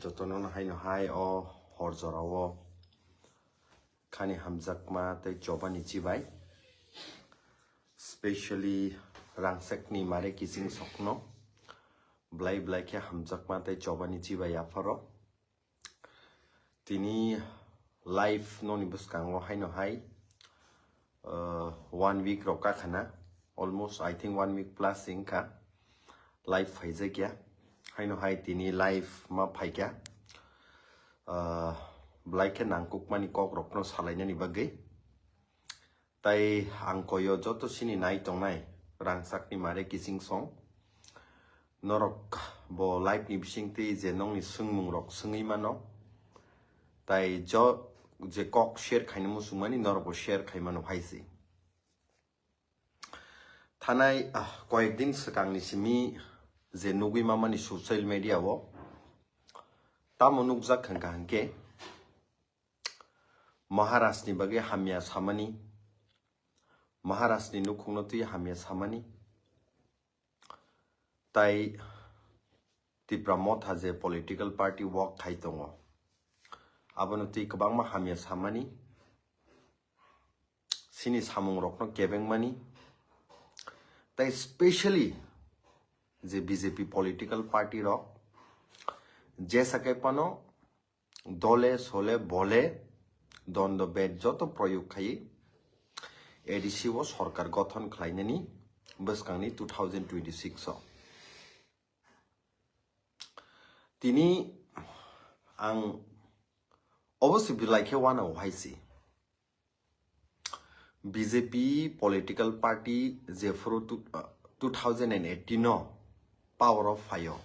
jotonon haino hai o horjorawo khani hamjakma tei chobani chibai especially rangsekni mare kising sokno blai ke hamjakma tei chobani chibai afaro tini life noni buskango haino hai 1 week roka khana almost I think 1 week plus inka life phaize kya haino hai tini life ma phaikya blaike nangkuk mani kok rokno salaina ni bagai tai angkoyo joto sini nai tongnai rangsakni mare kising song norok bo life ni bisingti je nongni sungmung rok sungi mano tai jo je kok share khainmu sungmani norok share khaimano haisi thanai koyekdin sakangni simi je nugui mamani social media wo tamonuk jakhangke Maharashni bage hamya samani Maharashni nukhungnoti hamya samani tai Tiprasa je political party work khaitongo abonoti kabangma hamya samani sini samung rokno kebengmani tai especially je BJP political party rok je sake pano dole sole bole দ্বন্দ্ব বেদ যত প্রয়োগ খাই ADC ও সরকার গঠন খাইনানি বসকাংনি 2026 তিনি আং অবশ্যই বিলাইকে ওয়ানাও হাইসি BJP political party যে ফ্রো 2018 power of ফাইও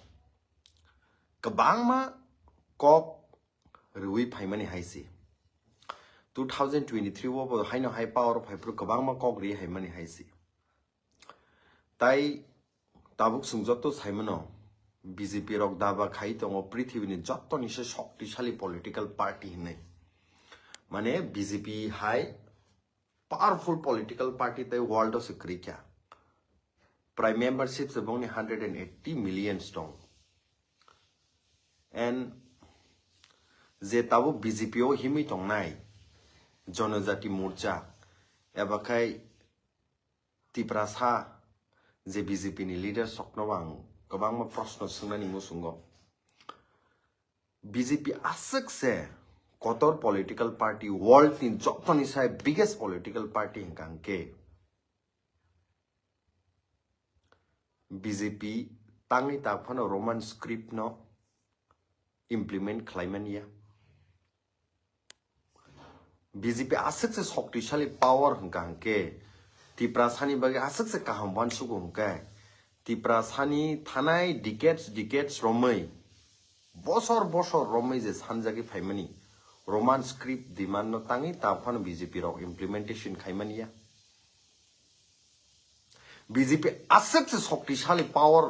কবাংমা cock রুই ফাইমানি হাইসি 2023 wo haino high power of hyper kabangma kogri haimani haisi tai tabuk sungjoto saimano BJP rok daba khai tongo prithibini jotto ni se shoktishali political party hinai mane BJP high powerful political party tai world o sekrikya prime memberships ebong ni 180 million strong and je tabu BJP o himi tongnai জনজাতি মোর্চা এবাকাই Tiprasa যে BJP নি leader সকনবাং গোবাংমা প্রশ্ন সোंनानि मुसुंगो বিজেপি আসেকসে কতর পলিটিক্যাল পার্টি ওয়ার্ল্ড নি যতনি সাই বিগেস্ট পলিটিক্যাল পার্টি হিংকাংকে বিজেপি তাংনি তাফানো রোমান স্ক্রিপ্ট ন ইমপ্লিমেন্ট খাইমানিয়া BJP asakse shoktishali power hangke Tiprasani bagi asakse kahamban sugu hangke Tiprasani thanai decades romai bosor romai je sanjagi phaimani roman script demand no tangi tafan BJP rok implementation khaimaniya BJP asakse shoktishali power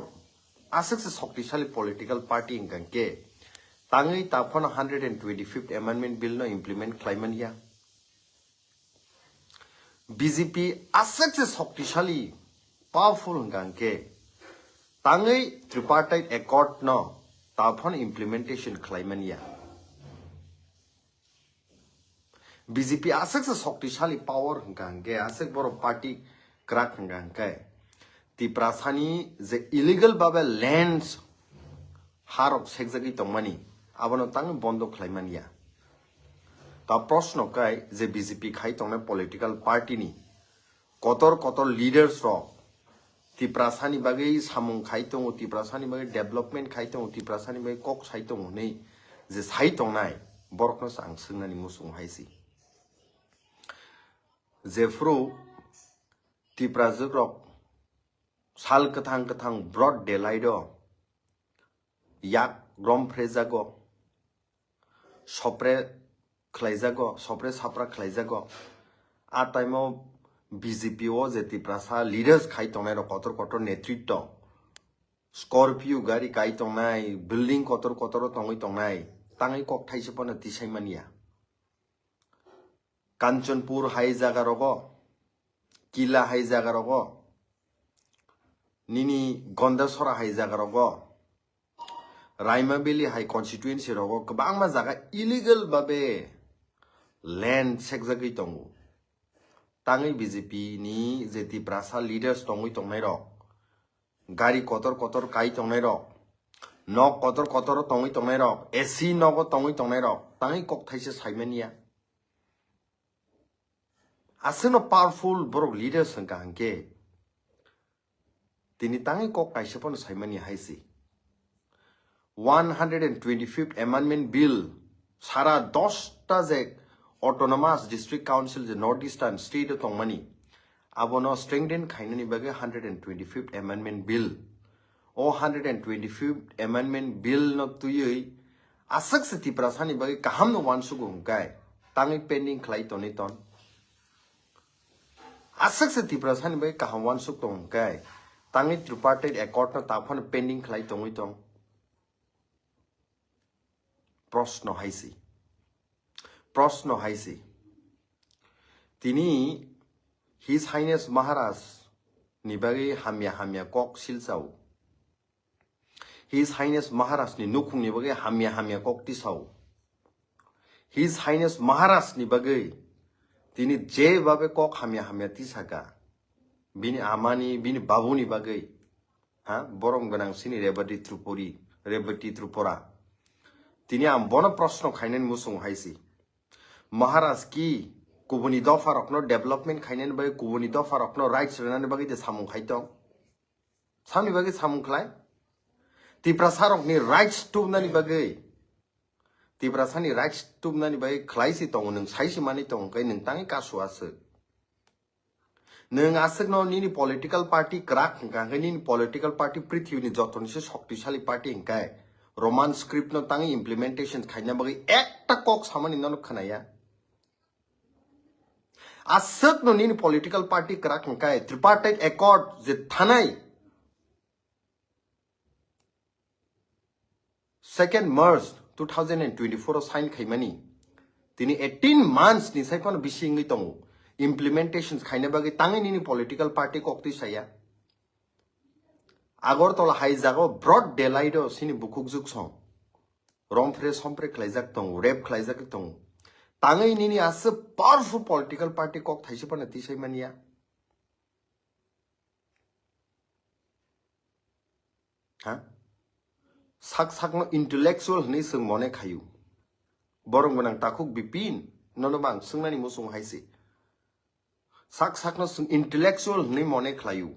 asakse shoktishali political party hangke tangi tafan 125th amendment bill no implement khaimaniya BJP asakse shoktishali powerful hangke tangai tripartite accord no tafon implementation khlaimania BJP asakse shoktishali power hangke asak boro party crack hangke Tiprasani je illegal babe lands harok sekjagi tongmani abono tang bondo khlaimania তা প্রশ্ন কাই যে BJP খাই তংনা political party নি কতর leaders র Tiprasani বাগৈ সামুং খাই তং Tiprasani বাগৈ development খাই তং Tiprasani বাগৈ কক সাই তং nei যে সাই তংনাই বরকনো সাং সোंनानि मुसुं हाइसि जेफ्रु Tiprasa रक साल कथां broad डेलाइड yak Gum फ्रेजागो Sapre khwlaijago sopre sapra khwlaijago a time o BJP o je Tiprasa leaders khai tongnai ro kotor netritto Scorpio gari kai tongnai building kotor tongoi tongnai tangai kok thaise pona tisaimania Kanchanpur hai jaga rogo Kila hai jaga rogo Nini Gondasora hai jaga rogo Raimabili high constituency rogo kabang mazaga illegal babe land sekzagi tongu. Tangi BJP ni je Tiprasa leaders tongui tongnai rok. Gari kotor kai tongnai rok. Nok kotor tongui tongnai rok. AC nogo tongui tongnai rok. Tangi kok thaise saimania. Aseno powerful borok leaders hangka hangke. Tini tangi kok kaise pon saimania haisi. 125th Amendment Bill Sara 10 je Autonomous District Council je Northeastern State tongmani abono strengthen khainani bage 125th Amendment Bill o 125th Amendment Bill no tuyui asak se Tiprasa ni bage kaham no wan sugu hungkai tangi pending khlai toni ton asak se Tiprasa ni bage kaham wan sug tong hungkai tangi tripartite accord no taphon pending khlai tongui tong Prosno haisi. Tini His Highness Maharaj nibagi hamya kok silsau. His Highness Maharaj ni nukung nibagi hamya kok tisau. His Highness Maharaj nibagi tini je babe kok hamya tisaka. Bini amani bini babu nibagi. Ha borong ganang sini rebati Tripura. Tini am bono prosno khainen musung haisi. Maharaj ki kubuni dofa rokno development khainen bagi kubuni dofa rokno rights renane bagi de samung khaitong. Samni bagi samung khlai. Tiprasa rokni rights tumnani bagi. Tiprasa ni rights tumnani bagi khlai si tong nung saisi mani tong kai nung tangi kasu asuk. Nung asuk no nini political party krak hingka nini political party prithiwi ni joton se shoktisali party hingkai. Roman script no tangi implementation khaina bagi ekta kok samani no khanaya asat no nini political party krak hingkai tripartite accord je thanai 2nd March 2024 sign khaimani tini 18 months ni saipon bisingi tong implementations khaina bagi tangi nini political party kokti saya Agortola haizago broad daylight o sini bukuk juk song romfre sompre khlaijak tong rap khlaijak tong tangai nini as powerful political party kok thaise pana tisai mania ha sak no intellectual ni sung mone khayu borong banang takuk bipin nono bang sungnani musung haisi sak no sung intellectual ni mone khlayu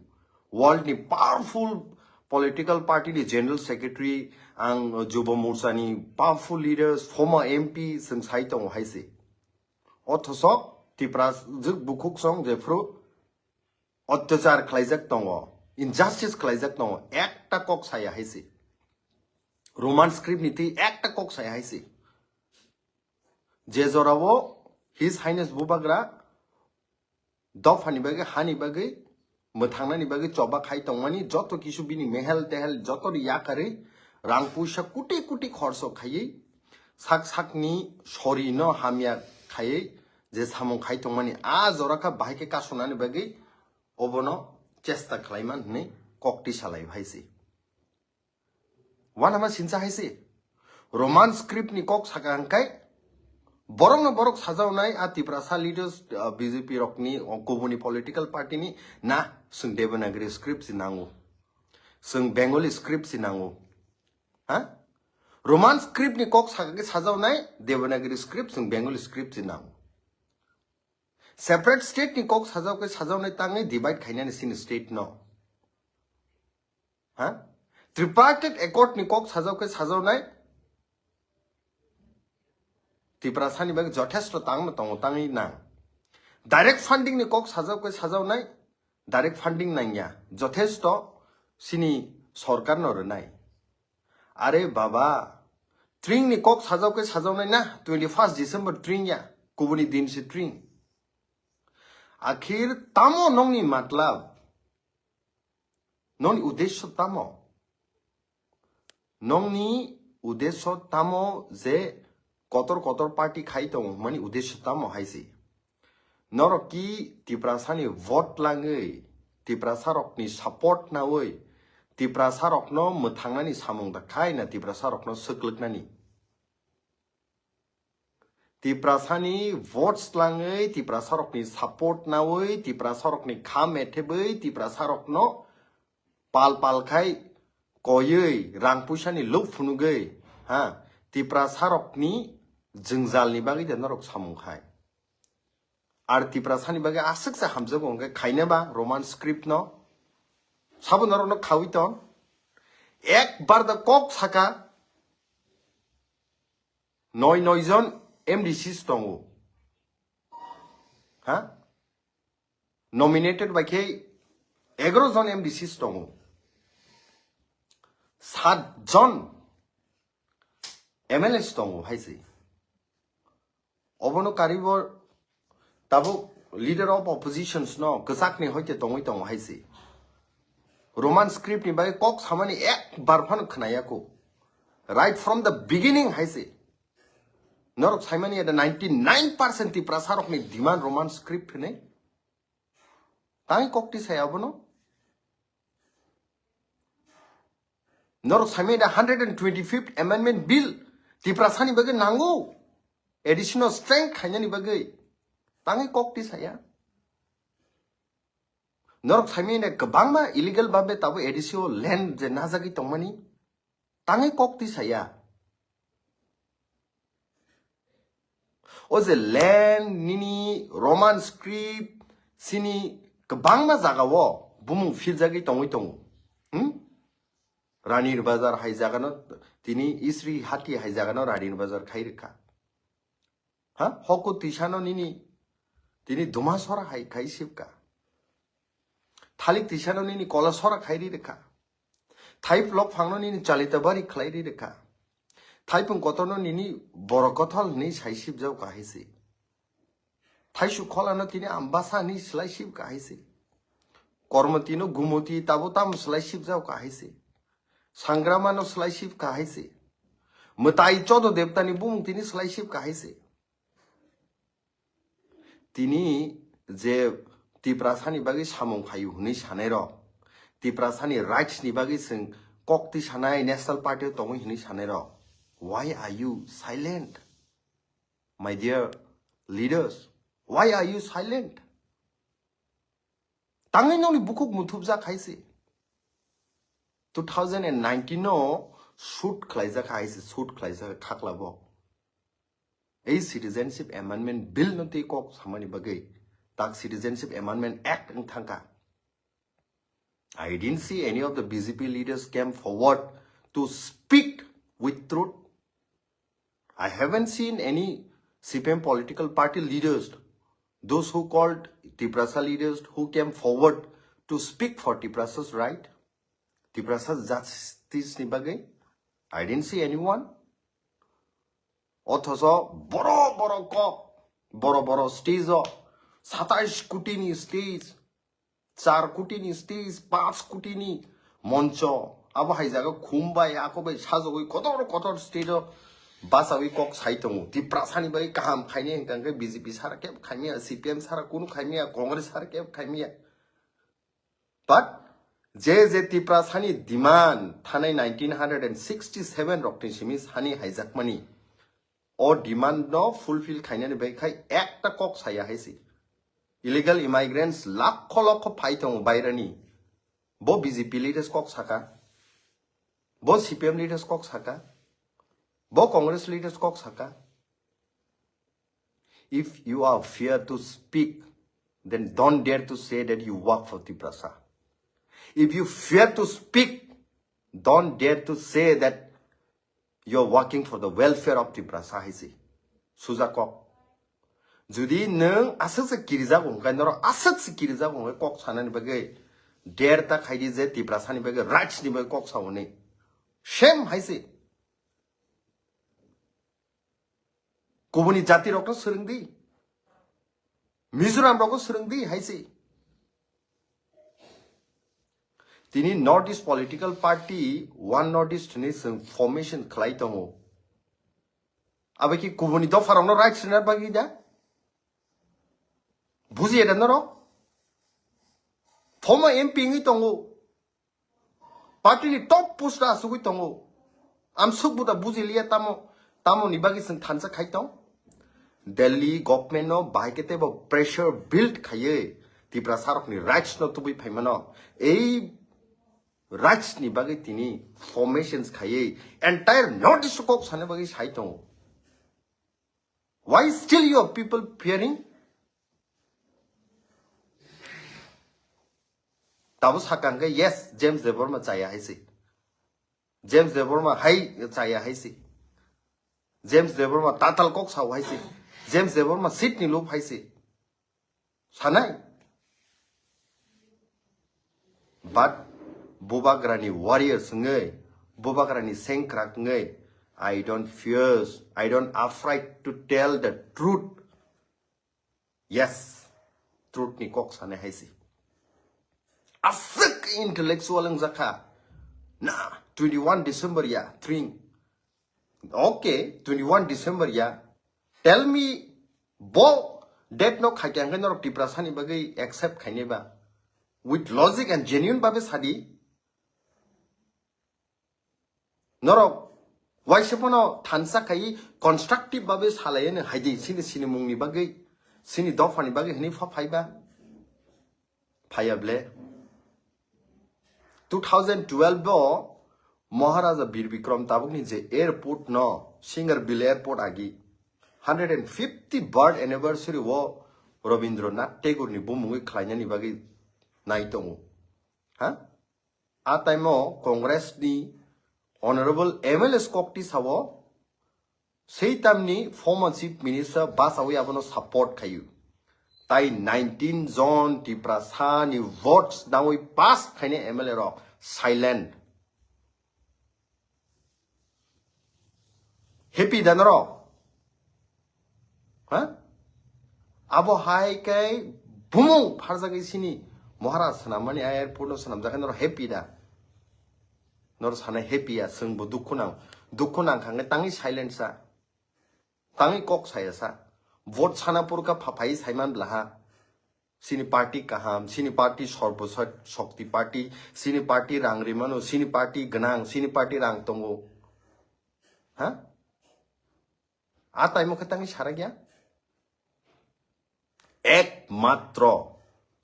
world ni powerful political party ni general secretary ang Juba Morcha ni powerful leaders former MP sing sai tong haisi othosok Tiprasa juk bukuk song jefru অত্যাচার khlaijak tongo injustice khlaijak tongo ekta kok saya haisi roman script niti ekta kok saya haisi je jorabo his highness bubagra dofani bage hani bage mothangna bagi choba khai tongmani joto kisu bini mehel tehel joto yakare rang puisa kuti khorso khayei sakni sori no hamya khayei je samung khai tongmani a joraka bahike kasunani bagi obono chesta khlaiman ne kokti salai bhaisi wanama sincha haisi roman script ni kok sakangkai borong na borok sajawnai a Tiprasa leaders BJP rokni kubuni political party ni na sung Devanagari script sinangu sung Bengali script sinangu ha roman script ni kok sakage sajawnai Devanagari script sung Bengali script sinangu separate state ni kok sajawnai tangai divide khaina ni sin state no ha tripartite accord ni kok sajawnai Tiprasa ni bagi jothestro tangma tongo tangi nang direct funding ni kok sajawnai direct funding nangya jothestro sini sarkar no nai are baba tring ni kok sajawnai na 21st December tring ya kubuni din si tring akhir tamo nongni matlab nongni uddesho tamo nongni uddesho tamo je kotor party khai tong mani uddesho tamo haisi noroki Tiprasa ni vote langai Tiprasa rokni support na oi Tiprasa rokno mutangnani samung dakai na Tiprasa rokno sekleknani. Tiprasani votes langai, Tiprasa rokni support nawai, Tiprasa rokni kham etebei, Tiprasa rokno pal kai koyei rang pusani luk funugai. Ha, Tiprasa rokni jengzalni bagi dan rok samung khai. Ar Tiprasani bagi asik sa hamza gongga kaine ba Roman script no. Sabu naro no kawiton. Ek bar da kok saka noi jon MDC stongu. Ha? Nominated by K. 11 জন MDC stongu. 7 জন MLA stongu haisi. Obono karibor tabu leader of oppositions no kesak ni hoite tongoi tong haisi. Roman script ni bagi kok samani ek barfan khnaya ko. Right from the beginning haisi. Norok Simon ada 99% Tiprasa rok ni demand Roman script ne. Tangi kokti saya abono. Norok Simon ada 125th Amendment Bill Tiprasa ni bagai nanggu additional strength hanya ni bagai. Tangi kokti saya. Norok Simon ada kebangma illegal babe tabu additional land jenazah ki tongmani. Tangi kokti saya. Oze land nini Roman script sini kebangma zaga wo bumung fil zagi tongi tongu. Ranir bazar hai zaga no tini isri hati hai zaga no Ranir bazar khai rekha. Ha hoko tishano nini tini dumasora hai khai sipka. Thalik tishano nini kolasora khai rekha. Thai blok phangno nini chalitabari khai rekha. Taipung kotono nini borokotol ni saisip jau kahisi. Taishu kolano tini ambasa ni selaisip kahisi. Kormotino gumoti tabotam selaisip jau kahisi. Sangramano selaisip kahisi. Mutai chodo devta ni bung tini selaisip kahisi. Tini je Tiprasa ni bagi samung khayu ni sanero. Tiprasa ni rights ni bagi sing kokti sanai national party tongi ni sanero. Why are you silent? My dear leaders, why are you silent? Tanginoni bukuk mutubza kaisi. 2019 no shoot klaiza kaisi, shoot klaiza kaklabo. A citizenship amendment bill no te kok samani bagai. Tak citizenship amendment act ng thangka. I didn't see any of the BJP leaders came forward to speak with truth. I haven't seen any CPIM political party leaders, those who called Tiprasa leaders, who came forward to speak for Tiprasa's right, Tiprasa's justice nibagai. I didn't see anyone. Othoso boro stage o 27 কোটি ni stage, 4 কোটি ni stage, 5 কোটি ni moncho, abo hai jaga khumbai akobai sajogoi kotor stage o Basawi kok saitongu Tiprasa ni bagi kaham khaini hengkang ke BJP sara kep khaimia CPIM sara kunu khaimia Congress sara kep khaimia. But je Tiprasa ni demand thanai 1967 rokni simis hani hijack money or demand no fulfill khaina ni bagi khai ekta kok saya haisi. Illegal immigrants lakho phaitongu bairani. Bo BJP leaders kok saka. Bo CPIM leaders kok saka. Bo Congress leaders kok saka. If you are fear to speak, then don't dare to say that you work for Tiprasa. If you fear to speak, don't dare to say that you're working for the welfare of Tiprasa. Hisi suza kok. Judi neng asak se kiriza gong kai noro asak se kiriza gong kok sana ni bagai dare ta khaidi je Tiprasa ni bagai rights ni bagai kok sauni. Shame haisi. Kubuni jati rokno serengdi. Mizoram rokno serengdi haisi. Tini Northeast political party one Northeast ni formation khlai tongo. Abe ki kubuni do farongno rights na bagi da. Buzi eda noro. Former MP ngi tongo. party ni top post ra sugui tongo am sukbuda bujilia tamo ni bagi sing thansa khai tong Delhi government no baikete bo pressure build khaye Tiprasa rok ni rights no tubui phaimano ei rights ni bagi tini formations khaye entire notice kok sane bagi sai tong why still your people fearing tabu sakanga yes James Debbarma chaya haisi James Debbarma hai chaya haisi James Debbarma tatal kok sau haisi James Debbarma sit ni lup haisi sanai but bubagrani warriors ngai bubagrani sengkrak ngai I don't fear I don't afraid to tell the truth yes truth ni kok sanai haisi asik intellectual ang zaka nah 21 December ya tring okay 21 December ya tell me bo that no khakyang no Tiprasa ni bagai accept khaine ba with logic and genuine babe sadi noro why sepono thansa khai constructive babe salaye ne haidi sini mungni bagai sini dofani bagai hini fa phaiba phayable 2012 bo Maharaja Bir Bikram Tabukni je airport no Singarbil airport agi 150 bird anniversary wo Rabindranath Tagore ni bumungui khlainya ni bagi naitongu ha a time mo congress ni honorable MLS kokti sawo sei tamni former chief minister basawi abono support khayu tai 19 zone Tiprasa ni votes nawi pass khaine MLA ro silent happy danro ha abo hai kai bumung pharjagai sini Maharaj sanamani airport no sanam jakan nor happy da nor sana happy ya sengbo dukhunang khange tangi silent sa tangi kok saya sa vote sanapur ka phapai saiman blaha sini party kaham sini party sorbosat shakti party sini party rangrimano sini party ganang sini party rang tongo ha atai mo khatangi sara gya ekmatro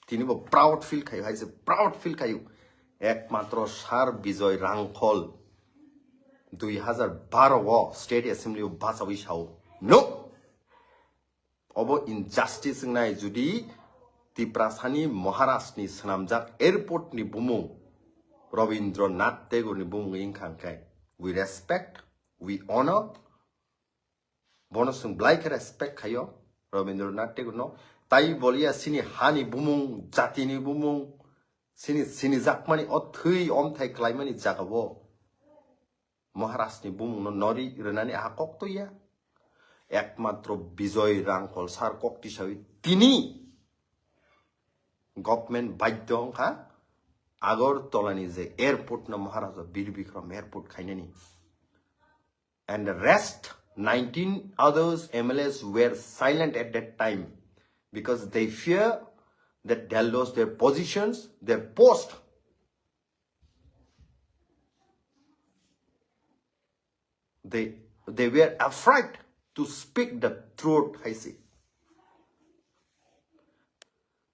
tini bo proud feel khayu haise proud feel khayu ekmatro sar bijoy rangkhol 2012 wo state assembly o basawi sao no obo injustice ngai judi Tiprasani Maharashtra ni sanamjak airport ni bumung Rabindranath Tagore ni bumung ingkhangkai we respect we honor bonusung blaik respect khayo Rabindranath Tagore no tai bolia sini hani bumung jati ni bumung sini jakmani othei omthai klaimani jagabo Maharashtra ni bumung no nori renani akok to ya ekmatro bijoy rangkol sar kokti sawi tini government baidong ha agor tolani je airport na Maharaja Bir Bikram airport khainani and the rest 19 others MLAs were silent at that time because they fear that they'll lose their positions, their post. They were afraid to speak the truth, I see.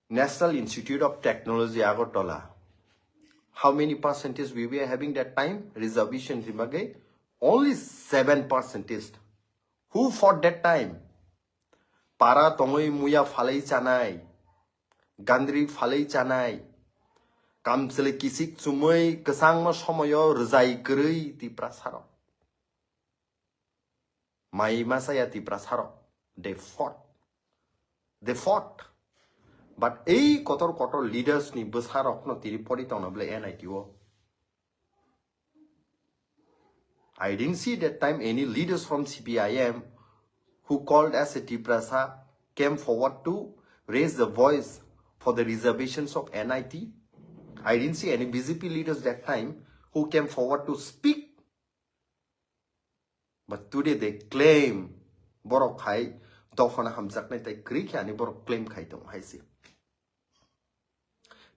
National Institute of Technology, Agartala. How many percentage we were having that time? Reservation, only 7%. Who fought that time? Para tongoi muya falai chanai. Gandri falai chanai. Kamsele kisik sumoi kesang ma somoyo rezai gerei Tiprasa. Mai masaya Tiprasa. They fought. They fought. But kotor leaders ni besarok no tiripori tong ble NITO. I didn't see that time any leaders from CPIM who called as a Tiprasa came forward to raise the voice for the reservations of NIT. I didn't see any BJP leaders that time who came forward to speak. But today they claim borok khai dofana hamjak nai tai kri ani borok claim khai tong haisi.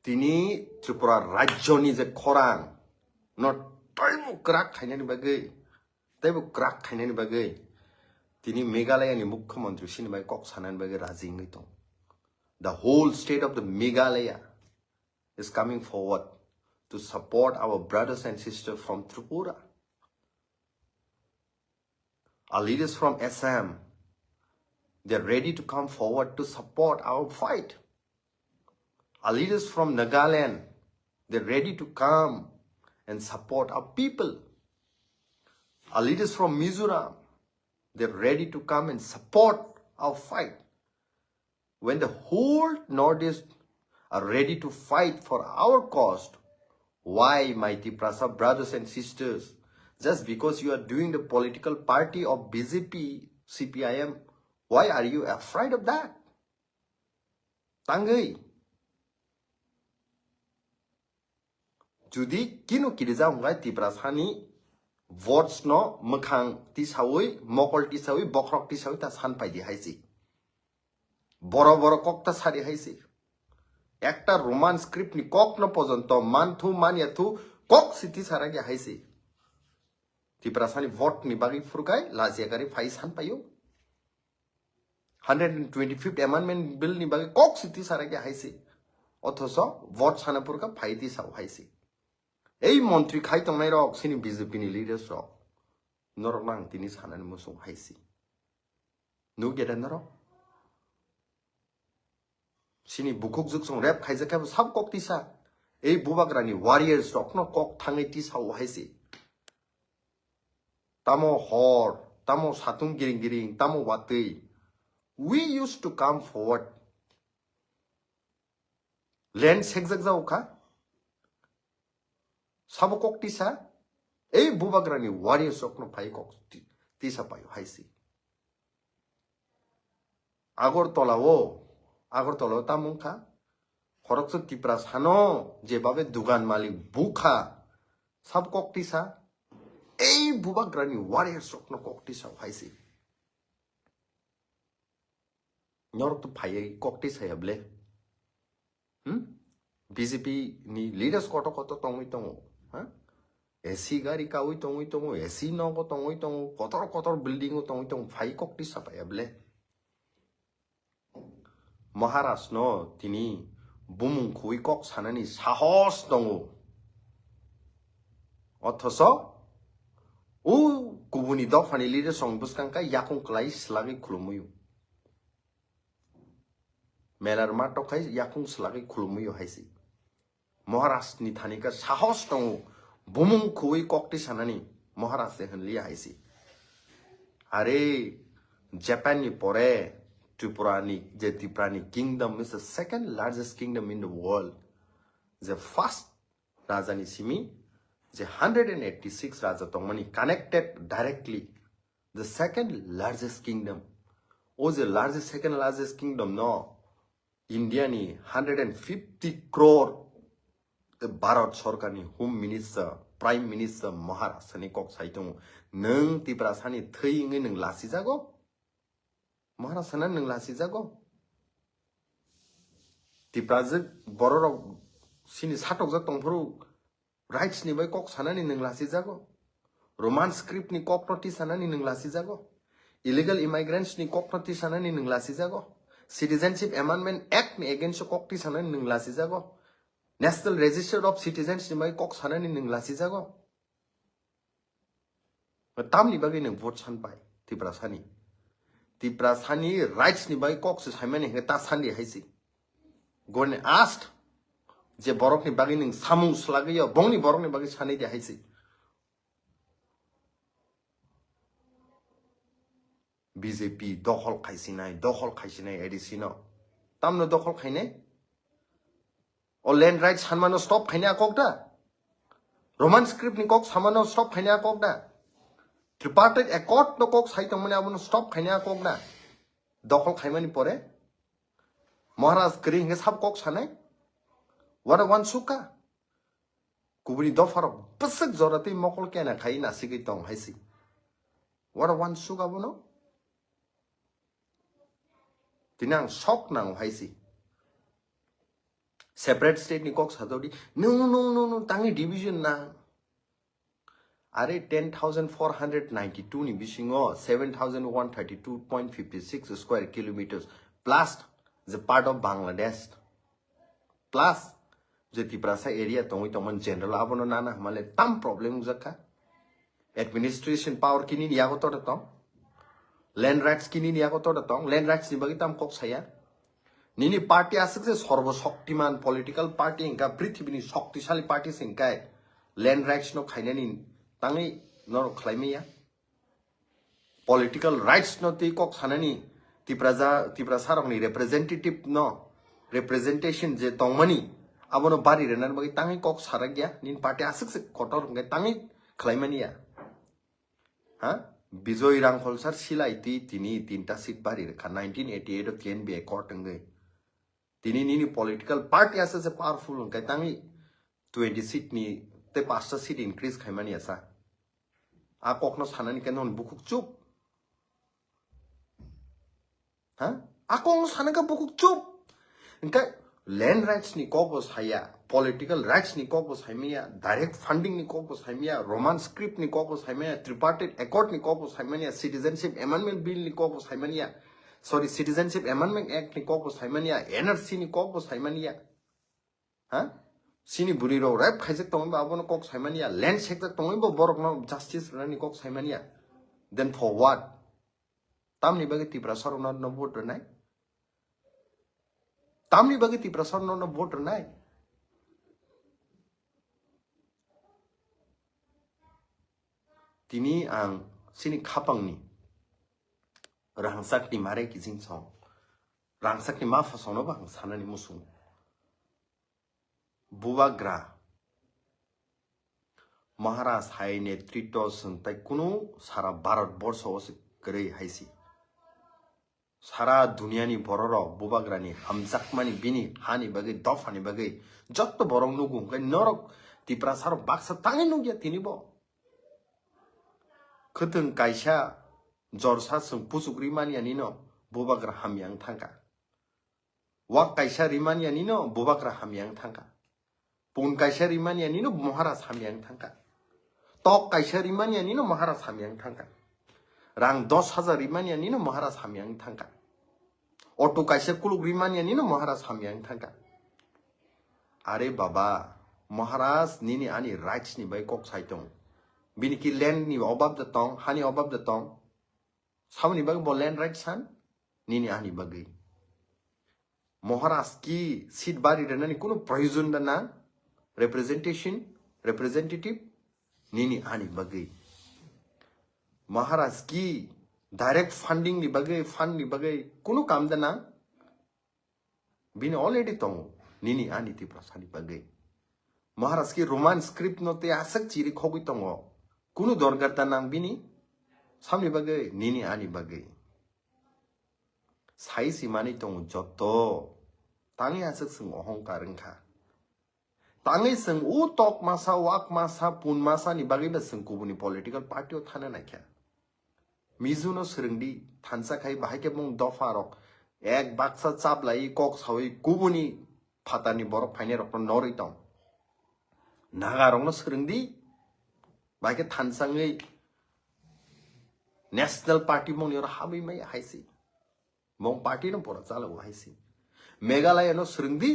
Tini Tripura Rajyoni je khorang not taibu crack khainani bagai taibu crack khainani bagai tini Meghalaya ni Mukhyamantri sini bai kok sanan bagai raji ngai tong the whole state of the Meghalaya is coming forward to support our brothers and sisters from Tripura. Our leaders from Assam, they're ready to come forward to support our fight. Our leaders from Nagaland, they're ready to come and support our people. Our leaders from Mizoram, they're ready to come and support our fight. When the whole Northeast are ready to fight for our cause, why, my Tiprasa brothers and sisters, just because you are doing the political party of BJP, CPIM, why are you afraid of that? Tangai. Judi kino kiriza ungai Tiprasani votes no mkhang tisawi mokol tisawi bokrok tisawi ta san paidi haisi. Boro boro kok ta sari haisi. Ekta roman script ni kok no pojonto manthu maniathu kok siti sara gya haisi. Tiprasani vote ni bagi furgai lazia gari fai san payo. 125th amendment bill ni bagi kok siti sara gya haisi. Othoso vote sana purka fai ti sau haisi. Ei montri khai tong nai rok sini BJP ni leaders rok. Norok nang tini sanan musung haisi. Nu gedan rok. Sini bukuk juk song rap khai jakab sab kok ti sa. Ei bubagrani warriors rok no kok thangai ti sau haisi. Tamo hor, tamo satung giring giring, tamo watei. We used to come forward. Land sekjak jau ka. Sabo kok tisa, bubagrani warriors okno pai kok tisa payo haisi. Agor tolawo tamung ka, horokso Tiprasano, jebabe dugan malik buka, sab kok tisa, bubagrani warriors okno kok tisa haisi. Nyorok tu pai kok tisa ya ble. BJP ni leaders koto tongoi tongo. AC gari ka ui tongo, AC no ko tongoi tongo, kotor building tongoi tongo, fai kok tisa pa yable. Maharashtra no tini bumung kui kok sanani sahos tongo. Othoso, kubuni dofani leaders song buskang ka yakung klai slagi kulumuyu. Melar matokai yakung slagi kulumuyu haisi. Maharashtra ni thani ka sahos tongo. Bumung kui kokti sanani Maharashtra han liya haisi. Are Japan ni pore Tripura ni Tiprani kingdom is the second largest kingdom in the world. The first Raja ni simi the 186 Raja tongmani connected directly. The second largest kingdom. The second largest kingdom no. India ni 150 crore. The Bharat Sarkar ni Home Minister, Prime Minister Maharashtra ni kok saitung neng Tiprasa ni thei ngai neng lasi jago. Maharashtra na neng lasi jago. Tiprasa borok sini satok jak tongpuru rights ni bai kok sana ni neng lasi jago. Roman script ni kok noti sana ni neng lasi jago. Illegal immigrants ni kok noti sana ni neng lasi jago. Citizenship Amendment Act ni against kok ti sana ni neng lasi jago. National Register of Citizens ni mai kok sana ni neng lasi jago. Tam ni bagi neng vote san pai Tiprasa ni. Tiprasa ni rights ni bai kok se saimani heta sandi haisi. Gone asked je borok ni bagi neng samung slagi yo bong ni borok ni bagi sani dia haisi. BJP dokhol khaisi nai edisino. Tam no dokhol khaine. O land rights hanmano stop khaine akok da. Roman script ni kok samano stop khaine akok da. Tripartite accord no kok sai tongmani abono stop khaine akok da. Dokhol khaimani pore. Maharashtra kri hinge sab kok sanai. What a one suka. Kubuni dofaro pasak zorati mokol kena khai na sigi tong haisi. What a one suka bono. Tinang shock nang haisi. Separate state ni kok sadodi. No. Tangi division na. Are 10,492 ni bisingo 7,132.56 square kilometers plus the part of Bangladesh plus the Tiprasa area tongi toman general abono nana male tam problem zaka administration power kini niya ko to tong land rights kini niya ko to tong land rights ni bagi tam kok saya nini party asik se sorbo shaktiman political party inka prithibini shaktishali party singkai land rights no khainani tangi no khwlai political rights no ti kok sanani Tiprasa rok ni representative no representation je tongmani abono bari renan bagi tangi kok saragya nin party asik se kotor ngai tangi khwlaimani ya ha bijoy rangholsar silai tini tinta seat bari rekha 1988 of TNB accord ngai tini nini political party ase se powerful ngai tangi 20 seat ni te 5 seat increase khaimani asa a kokno sanani kenon bukuk chup ha a kokno sanaka bukuk chup engkai land rights ni kokos haya political rights ni kokos haimia direct funding ni kokos haimia roman script ni kokos haimia tripartite accord ni kokos haimia citizenship amendment bill ni kokos haimia sorry citizenship amendment act ni kokos haimia NRC ni kokos haimia ha sini buriro rap khaijak tong ba abono kok saimania land sekta tong ba borok no justice rani kok saimania then for what tamni bagi Tiprasa no vote nai tamni bagi Tiprasa no vote nai tini ang sini khapang ni rangsak ni mare kijing song rangsak ni ma fasono ba sanani musung Bubagra Maharaj hai नेतृत्व संtai कुनो सारा भारत वर्ष होस करे HiAce सारा दुनिया नि बररो बुबाग्रा नि हमजाकमानि बिनि हानि बगे दफानि बगे जत्तो बरं नुगु कै नरक Tiprasa ro baksa tangi नुगिया तिनिबो खतन काइसा जरसा सं पुसुग्रि मानियानि न बुबाग्रा हामियां थांगा वा काइसा रिमानियानि न बुबाग्रा हामियां थांगा Pun kaisa rimania nino Maharaj hamyang thangka. Tok kaisa rimania nino Maharaj hamyang thangka. Rang 10,000 rimania nino Maharaj hamyang thangka. Auto kaisa kuluk rimania nino Maharaj hamyang thangka. Are baba Maharaj nini ani rights ni bai kok saitong. Bini ki land ni obab the tong, hani obab the tong. Samni bagi bo land rights han nini ani bagi. Maharaj ki seat bari dana ni kuno prayojon dana representative nini ani bagai Maharaj ki direct funding ni bagai fund ni bagai kuno kam dana bini already tong nini ani Tiprasa ni bagai Maharaj ki roman script no te asak chiri khogui tongo kuno dorgar tanang bini samni bagai nini ani bagai sai simani tong jotto tangi asak sung ohongkar engka Tangi seng utok masa wak masa pun masa ni bagi ba seng kubuni political party o thana na kya mizuno serengdi thansa khai bahai ke mong dofarok ek baksa chap lai kok sawi kubuni phatani borok phaine rok nori tong naga rong no serengdi bahai ke thansa ngai national party mong yor habi mai haisi mong party no pora chala haisi Meghalaya no serengdi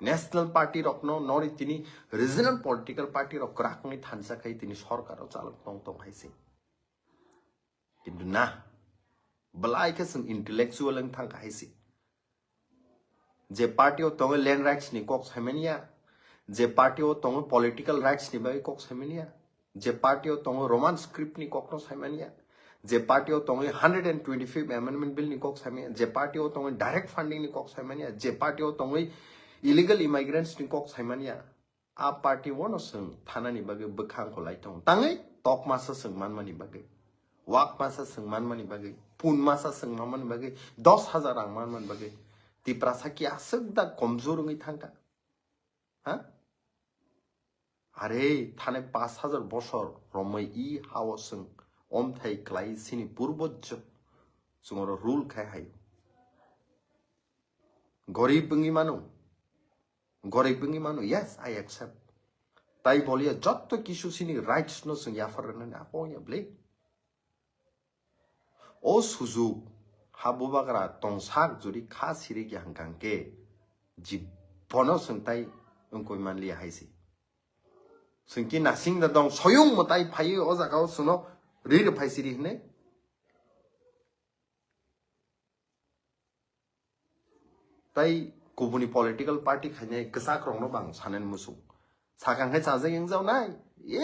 National Party rokno nori tini regional political party rok rakngi thansa khai tini sarkar o chalak tong tong haisi kintu na Belai ke sum intellectual ang thang haisi je party o tong land rights ni kok samenia je party o tong political rights ni bai kok samenia je party o tong roman script ni kok no samenia je party o tong 125th amendment bill ni kok samenia je party o tong direct funding ni kok samenia je party o tong illegal immigrants ni kok saimania a party wono sung thana ni bage bukhang khwlai tong tangai tok masa sung manmani bage wak masa sung manmani bage pun masa sung manmani bage 10,000 rang manman bage Tiprasa ki asuk da komjor ngi thangka ha are thane 5,000 boshor romai I hawo sung omthai klai sini purbojjo sungoro rule khai hai gorib ngi manu yes I accept তাই বলিয়া যত কিছু সিনি rights no song ইয়াফার না আপো ইয়াবলে ও সুযোগ হাবুবাগরা তংসাক যদি খা সিরি গিয়াংকাংকে জীবন song তাই উনকই মানলিয়া হাইসি সংকি নাসিং দা দং সয়ং মতাই ফাইয়ে ও জাগাও সুনো রির ফাইসিরি হনে তাই गुबुननि पलिटिकल पार्टी खायने गसाक रंनो बां सानेन मुसु साखांखाय साजे यंजाव नाय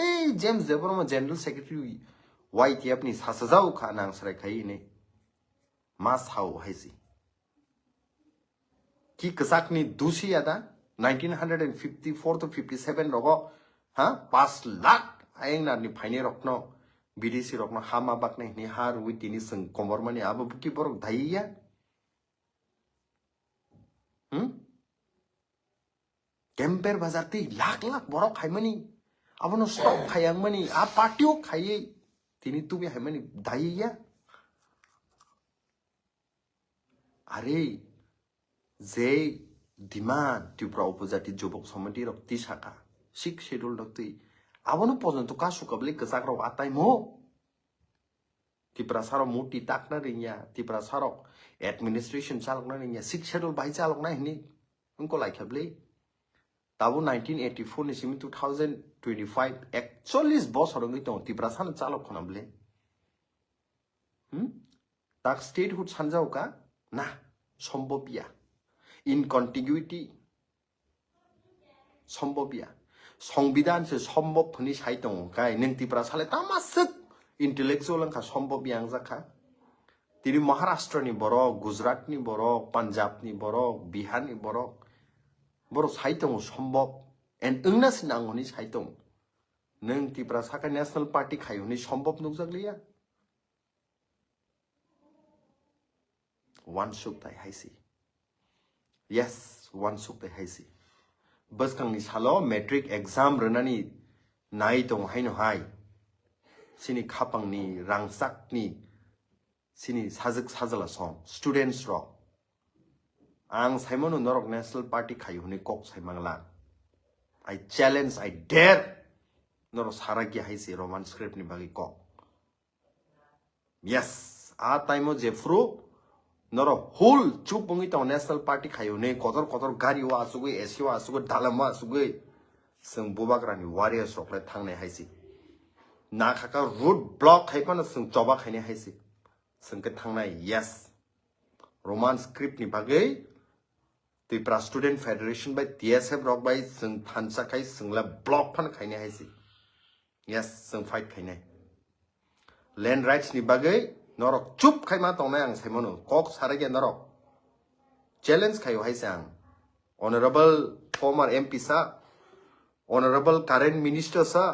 ए James Debbarma general secretary YTF नि सासजाव खा नां सराय खाय ने मास हाउ हाइसि कि गसाक नि दुसी यादा 1954 to 57 रगो हा 5 लाख आयंगना नि फाइने रखनो विदेशी रखनो हामा बाकने नि हार वितिनि सं कमरमानि आबो बुकि बरक धाइया Kemper bazar ti lak borok haimani abono stop khayang mani a partyo khaye tini tubi haimani daiya are je demand Tripura opposite jobok somati rok ti saka sik schedule dokti abono pojonto ka sukable kesak rok atai mo Tiprasa ro muti takna rinya Tiprasa ro administration chalokna rinya sik schedule bai chalokna hini unko laikhable Tabu 1984 ni simi 2025 actually boss horong ito Tiprasa na chalok khonable tak statehood sanjao ka na sombobia in contiguity sombobia সংবিধান se sombob phani saitong kai neng Tiprasa le tamasuk intellectual ka sombobia ang jakha tini Maharashtra ni borok Gujarat ni borok Punjab ni borok Bihar ni borok Boro saitong sombop and ungnas nangoni saitong neng Tiprasa ka national party khayuni sombop nukjakliya one suk tai haisi yes one suk tai haisi baskang ni salo metric exam renani nai tong haino hai sini khapang ni rangsak ni sini sajak sajala song students ro Ang Simon Norok National Party Khayuni Kok Saimangla. I challenge, I dare Norok Saragi Haisi Roman script ni bagi kok. Yes, a time Jeffro Norok whole chupungita National Party Khayuni kotor gari wa asugui esio asugui dalama asugui sung bubagrani warriors rokle thangne haisi. Nakaka road block haipana sung joba khayne haisi. Sung ke thangnai yes. Roman script ni bagi Tripura Student Federation by TSF rock by sung thansa kai sung la block phan khaine haisi yes sung fight khaine land rights ni bagai norok chup khaima tongnai ang saimono kok sarage norok challenge khayo haisang honorable former MP sa honorable current minister sa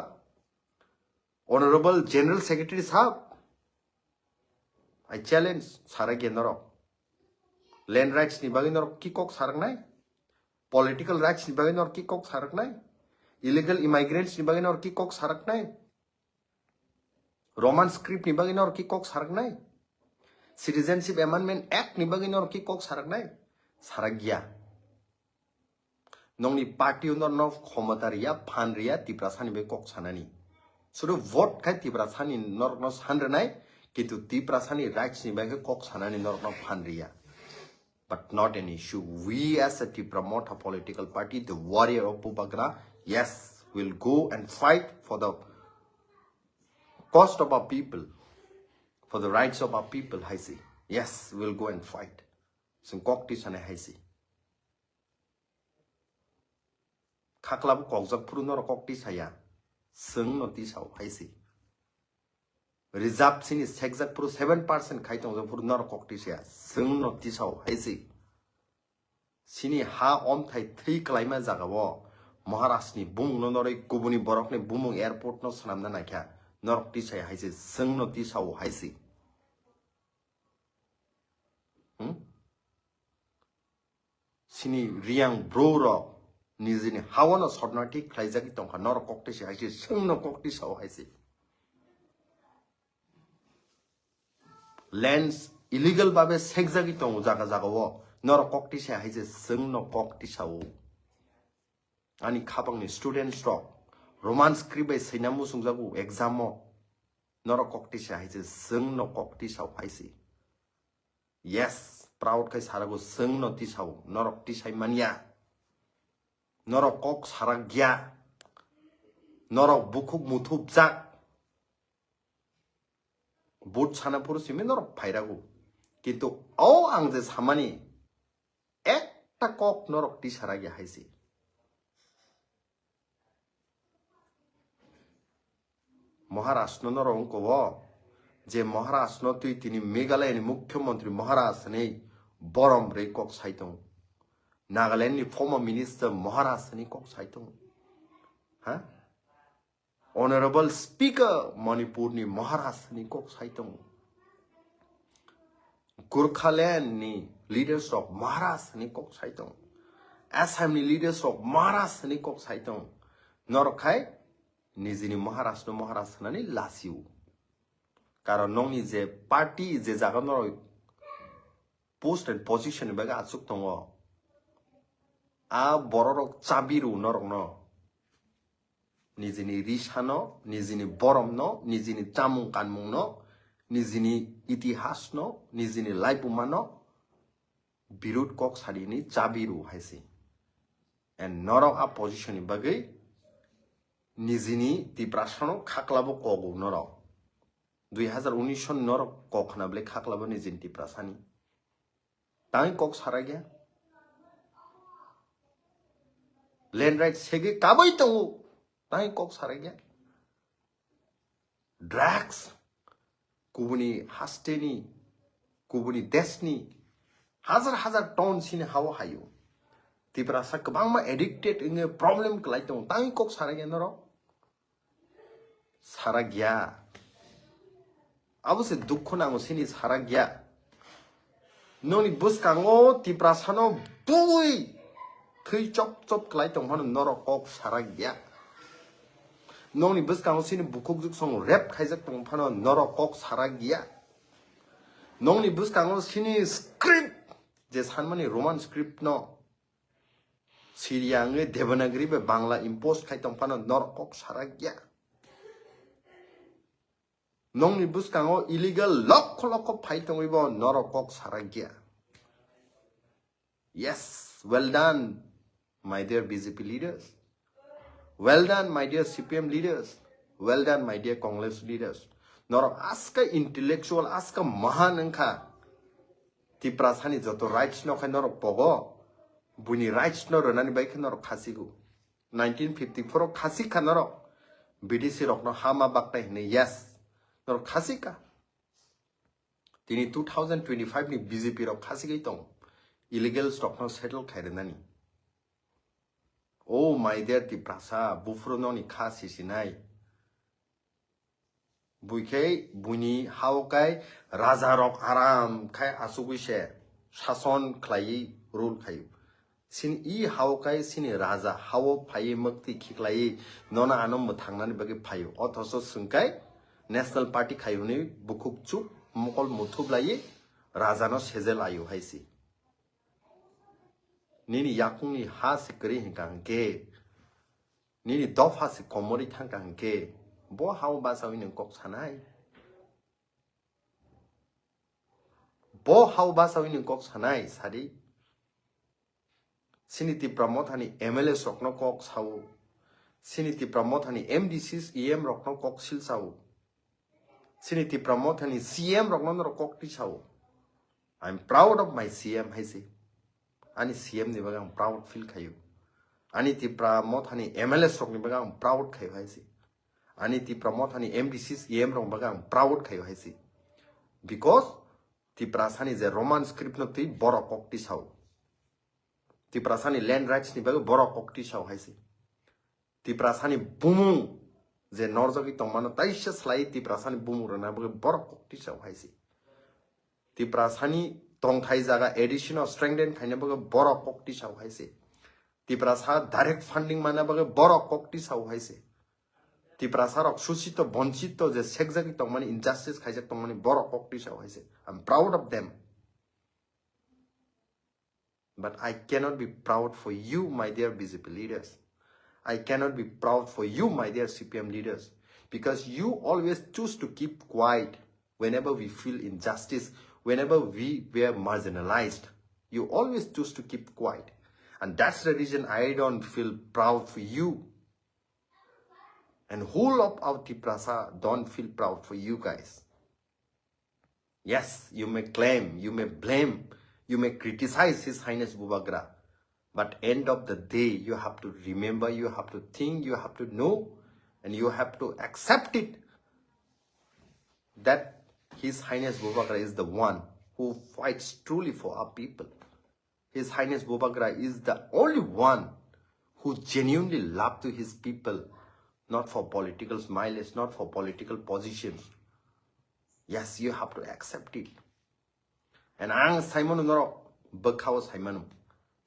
honorable general secretary sa I challenge sarage norok land rights ni bagi nor ki kok sarak nai political rights ni bagi nor ki kok sarak nai illegal immigrants ni bagi nor ki kok sarak nai Roman script ni bagi nor ki kok sarak nai citizenship amendment act ni bagi nor ki kok sarak nai saragya nong ni party nor no khomataria phanria Tiprasa ni be kok sanani sudo vote khai Tiprasa ni nor no sanra nai kitu Tiprasa ni rights ni bagi kok sanani nor no phanria But not an issue. We as a Tiprasa political party, the warrior of Pubagra, yes, will go and fight for the cost of our people, for the rights of our people, I say. Yes, we'll go and fight. Sing kokti sane I say. Kaklab kokjak puru nor kokti saya. Sing noti sao I say. Reserve sin is exact pro 7% kaitong the pur nor kokti sia sung no tisao haisi sini ha om thai 3 klaima jagawo Maharashtra ni bung no nori kubuni borok ni bumung airport no sanamna nakya nor tisai haisi sung no tisao haisi sini riang bro ro nizini hawana sornati klaijaki tongka nor kokti sia haisi sung no kokti sao haisi lands illegal babe sekjagi tong jaga jaga wo nor kokti se haise sung no kokti sao ani khapang ni students rock Roman script by Sinamu Sungzagu, examo, nor a cocktisha, his sung no cocktisha, I see. Yes, proud case harago sung no tisau, nor of tisha mania, nor of cox haragya, nor of bukuk mutub zak. Boot Sanapur Siminor Pairagu. Kinto, oh, ang this Hamani, ekta cock nor of tisharagi haisi. Maharashtra no Ronko, Je Maharashtra to tini Meghalaya ni Mukhyamantri Maharashtra ni Borom Re Cox Haitong. Nagaland ni former minister Maharashtra ni Cox Haitong. Huh? Honorable Speaker Manipur ni Maharashtra ni Cox Haitong. Gurkhaland ni leaders of Maharashtra ni Cox Haitong. Assam ni leaders of Maharashtra ni Cox Haitong. Norokai Nizini Maharashtra ni Lasiu. Karo nong ni je party je jaga noro post and position baga atsuk tongo. A bororok chabiru norok no. Nizini rishano, nizini borom no, nizini chamung kanmung no, nizini itihas no, nizini laipuma no, birut kok sarini chabiru haisi. And norok a position bagai, nizini Tiprasa no khaklabo kogu norok. 2019 norok kok hanable khaklabo nizini Tiprasa ni. Tangi kok saragya. Land right sege kaboy tongu. Tangi kok saragya. Drugs. Kubuni hasteni. Kubuni desni. Hazar ton sini hawa hayo. Tiprasa kebangma addicted inge problem kelai tong. Tangi kok saragya norok. Saragya. Abu se dukho nango sini saragya. Noni bus kango Tiprasa no bui. Tui chop kelai tong hano norok kok saragya. Noni bus kango sini bukuk juk song rap kaizak tong hano norok kok saragya. Noni bus kango sini script. Jes hanmani Roman script no. Syria nge Devanagari be Bangla impose kai tong hano norok kok saragya. Nong ni bus kango illegal loko pai tong ibo norok kok saragya. Yes, well done, my dear BJP leaders. Well done, my dear CPIM leaders. Well done, my dear Congress leaders. Norok aska intellectual aska mahan angka. Tiprasa ni joto rights no kai norok pogo. Buni rights no ronani bai kai norok khasigu. 1954 khasi ka norok. BDC rok no hama baktai ne yes. Norok khasi ka. Tini 2025 ni BJP rok khasi gai tong. Illegal stock no settle khaire nani. Oh my dear Tiprasa, bufro no ni khasi sinai. Buikei buni haukai raja rok aram khai asugui she shason khlai rule khayu. Sin I haukai sini raja hawo phayi makti khiklai nona anom thangnani bagi phayu. Othoso sungkai National Party khayuni bukuk chu mokol muthub lai raja no sezel ayu haisi. Nini yakuni hasi kri hingangke. Nini dof hasi komori thangangke. Bo hau basa winin kok sanai. Bo hau basa winin kok sanai sari. Sini Tiprasa MLA sokno kok sau. Sini Tiprasa MDCs EM rokno kok sil sau. Sini Tiprasa CM rokno kok ti sau. I'm proud of my CM haisi. Ani CM ni bagang proud feel kayu. Ani Tiprasa MLS rok ni bagang proud kayu haisi. Ani Tiprasa MDCs EM rok bagang proud kayu haisi. Because Tiprasa is a Roman script no ti boro kok ti sau. Tiprasa land rights ni bagang boro kok ti sau haisi. Tiprasa bumung je norjogi tongmano taisha slai Tiprasa bumung rana bagang boro kok ti sau haisi. Tiprasa tongthai jaga additional strength and khaina baga boro kokti sau haise. Tiprasa direct funding mana baga boro kokti sau haise. Tiprasa rok susito bonchito je sekjagi tongmani injustice khaijak tongmani boro kokti sau haise. I'm proud of them. But I cannot be proud for you, my dear BJP leaders. I cannot be proud for you, my dear CPM leaders, because you always choose to keep quiet whenever we feel injustice, whenever we were marginalized. You always choose to keep quiet. And that's the reason I don't feel proud for you. And whole of our Tiprasa don't feel proud for you guys. Yes, you may claim, you may blame, you may criticize His Highness Bubagra. But end of the day, you have to remember, you have to think, you have to know, and you have to accept it that His Highness Bubagra is the one who fights truly for our people. His Highness Bubagra is the only one who genuinely loves to his people, not for political mileage, not for political positions. Yes, you have to accept it. And ang Simon noro bakhaw Simon,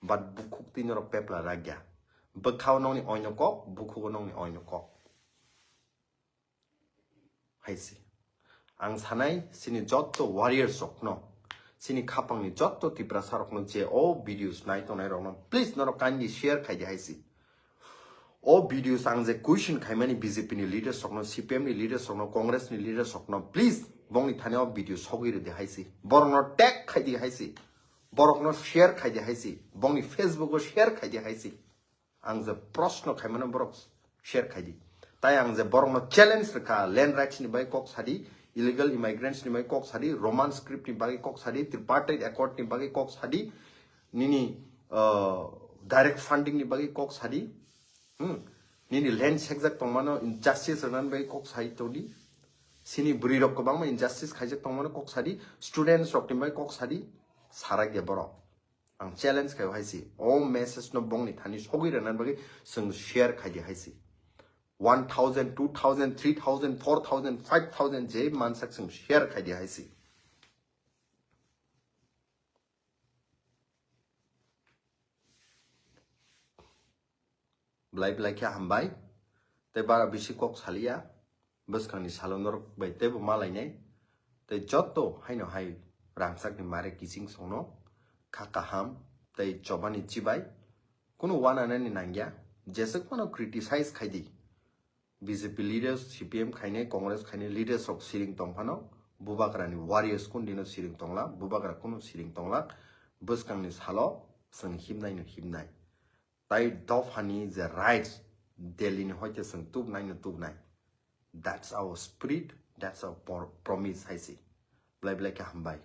but bukuk ti noro pepla ragya. Bakhaw nong ni oinoko, bukuk nong ni oinoko. Haisi. Ang sanay sini jotto warrior sokno. Sini kapang ni jotto Tiprasa rokno je all videos nai to nai rokno. Please noro kindly share kai di haisi. All videos ang je question kai mani BJP ni leaders sokno, CPIM ni leaders sokno, Congress ni leaders sokno. Please bong ni thane of video sogire de haisi. Borok no tag kai di haisi. Borok no share kai di haisi. Bong ni Facebook share kai di haisi. Ang je proshno kai mani borok share kai di. Tai ang je borok no challenge reka land rights ni bai kok sadi. Illegal immigrants ni bai kok sadi, Roman script ni bai kok sadi, tripartite accord ni bai kok sadi, nini direct funding ni bai kok sadi, nini land sekjak tongmano injustice ranan bai kok sadi todi, sini buri rok ko bangma injustice khaijak tongmano kok sadi, students rok ni bai kok sadi, sarak ya borok. Ang challenge kai haisi, all message no bong ni thani sogi ranan bai sung share khai di haisi. 1,000, 2,000, 3,000, 4,000, 5,000 je man saksang share khai di haisi. Belai kya hambai, te bara bisi kok salia, bus kang ni salonor bai te bu malai nei, te jotto haino hai rangsak ni mare kising sono, kakaham, te chobani chibai, kuno wana nani nangya, jesek mano criticize khai di. BJP leaders, CPIM खाइने, Congress खाइने leaders of siring tongphano, Bubagra ni warriors kun dino siring tongla, Bubagra kuno siring tongla, buskang ni salo, sang himnai no himnai. Tai dofhani the rights, Delhi ni hoite sang tubnai no tubnai. That's our spirit, that's our promise, I see. Belai ka hambai.